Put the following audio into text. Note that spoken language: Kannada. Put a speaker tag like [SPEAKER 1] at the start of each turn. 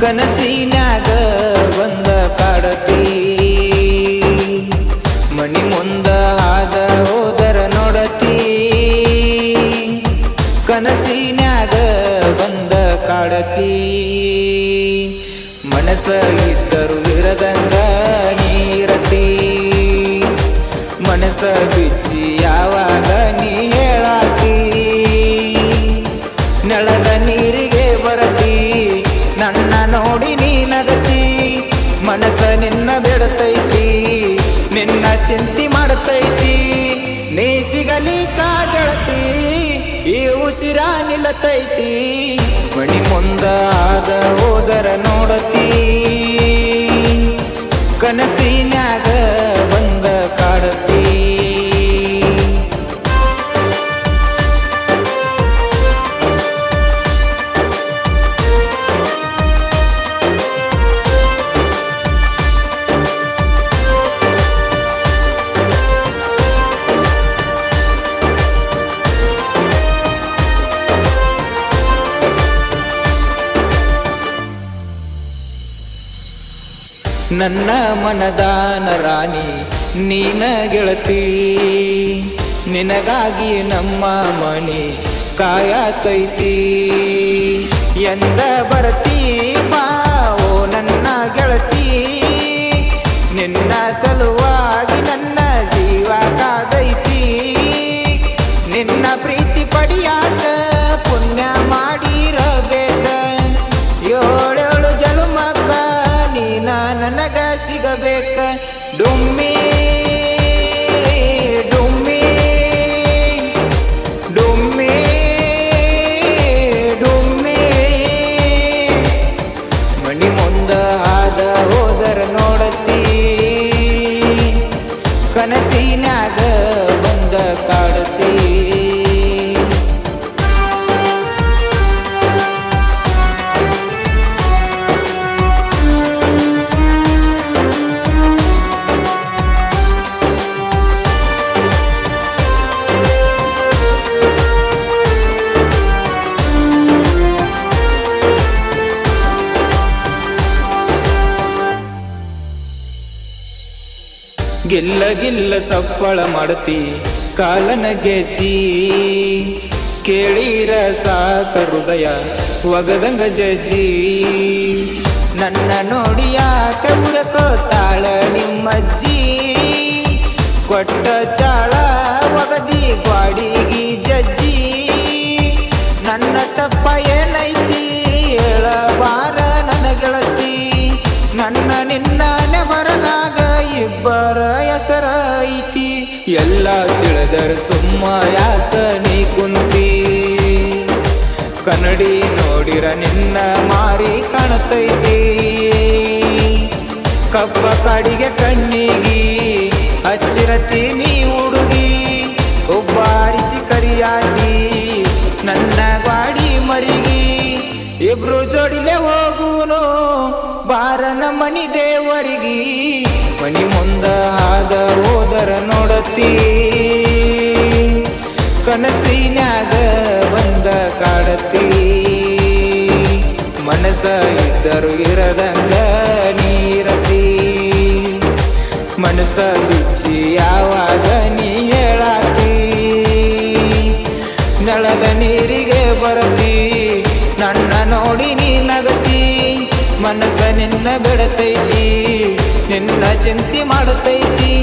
[SPEAKER 1] ಕನಸಿನ್ಯಾಗ ಬಂದ ಕಾಡತಿ ಮನಿ ಮುಂದ ಹಾದ ಹೋದರ ನೋಡತಿ ಕನಸಿನ್ಯಾಗ ಬಂದ ಕಾಡತಿ ಮನಸ ಇದ್ದರು ಇರದಂಗ ನೀರತಿ ಮನಸ ಬಿಚ್ಚಿ ಯಾವಾಗ ನೀ ಹೇಳಾತಿ ನೆಲದ ನೀರಿಗೆ ಬರತಿ ನನ್ನ ನೋಡಿ ನೀ ನಗತಿ ಮನಸ ನಿನ್ನ ಬಿಡತೈತಿ ನಿನ್ನ ಚಿಂತಿ ಮಾಡತೈತಿ ನೀ ಸಿಗಲಿಕ್ಕ ಗೆಳತಿ ಈ ಉಸಿರ ನಿಲ್ಲತೈತಿ ಮಣಿ ಮುಂದ ಆದ ಹೋದರ ನೋಡತಿ ಕನಸಿನ್ಯಾಗ ಬಂದ ಕಾಡತಿ ನನ್ನ ಮನದಾನ ರಾಣಿ ನೀನ ಗೆಳತಿ ನಿನಗಾಗಿ ನಮ್ಮ ಮನಿ ಕಾಯತೈತಿ ಎಂದ ಬರತಿ ಬಾವೋ ನನ್ನ ಗೆಳತಿ ನಿನ್ನ ಸಲುವಾಗಿ ನನ್ನ ಜೀವ ಕಾದೈತಿ ನಿನ್ನ ಪ್ರೀತಿ ಪಡಿಯಾಕ ಪುಣ್ಯ ಮಾಡಿರಬೇಕ ಏಳೇಳು ಜನ್ಮಕ್ಕ ನೀನ ನನಗ ಸಿಗಬೇಕ ಡುಮ್ಮಿ ಡುಮ್ಮಿ ಡುಮ್ಮಿ ಡುಮ್ಮಿ ಮಣಿ ಮುಂದ ಆದ ಹೋದರ ನೋಡತಿ ಕನಸಿನ್ಯಾಗ ಬಂದ ಕಾಡತಿ ಗಿಲ್ಲ ಗಿಲ್ಲ ಸಪ್ಪಳ ಮಾಡತಿ ಕಾಲನ ಗೆಜ್ಜಿ ಕೇಳಿರ ಸಾಕ ಹೃದಯ ಒಗದಂಗ ಜಜ್ಜಿ ನನ್ನ ನೋಡಿ ಯಾಕ ಮುರಕೋತಾಳ ನಿಮ್ಮಜ್ಜಿ ಕೊಟ್ಟ ಚಾಳ ಒಗದಿ ಗ್ವಾಡಿಗಿ ಜಜ್ಜಿ ನನ್ನ ತಪ್ಪ ಏನೈತಿ ಹೇಳಬಾರ ನನ್ನ ಗೆಳತಿ ನನ್ನ ನಿನ್ನ ನೆಬರದಾಗ ಇಬ್ಬರ ಹೆಸರ ಐತಿ ಎಲ್ಲ ತಿಳಿದರ ಸುಮ್ಮ ಯಾಕ ನೀ ಕುಂತಿ ಕನ್ನಡಿ ನೋಡಿರ ನಿನ್ನ ಮಾರಿ ಕಾಣತೈತಿ ಕಬ್ಬ ಕಾಡಿಗೆ ಕಣ್ಣಿಗಿ ಹಚ್ಚಿರತಿ ನೀ ಹುಡುಗಿ ಒಬ್ಬಾರಿಸಿ ಕರಿಯಾಗಿ ನನ್ನ ಗಾಡಿ ಮರಿಗಿ ಇಬ್ರು ಜೋಡಿಲೆ ಹೋಗುನು ಬಾರನ ಮನಿ ದೇವರಿಗಿ ಮನಿ ಮುಂದ ಆದ ಹೋದರ ನೋಡತಿ ಕನಸಿನ್ಯಾಗ ಬಂದ ಕಾಡತಿ ಮನಸ ಇದ್ದರು ಇರದಂಗ ನೀರತಿ ಮನಸ ಬಿಚ್ಚಿ ಯಾವಾಗ ನೀ ಹೇಳಾತಿ ನೆಲದ ನೀರಿಗೆ ಬರತಿ ನನ್ನ ನೋಡಿ ನೀ ನಗತಿ ಮನಸ ನಿನ್ನ ಬಿಡತೈತಿ ನಿನ್ನ ಚಿಂತೆ ಮಾಡತೈತಿ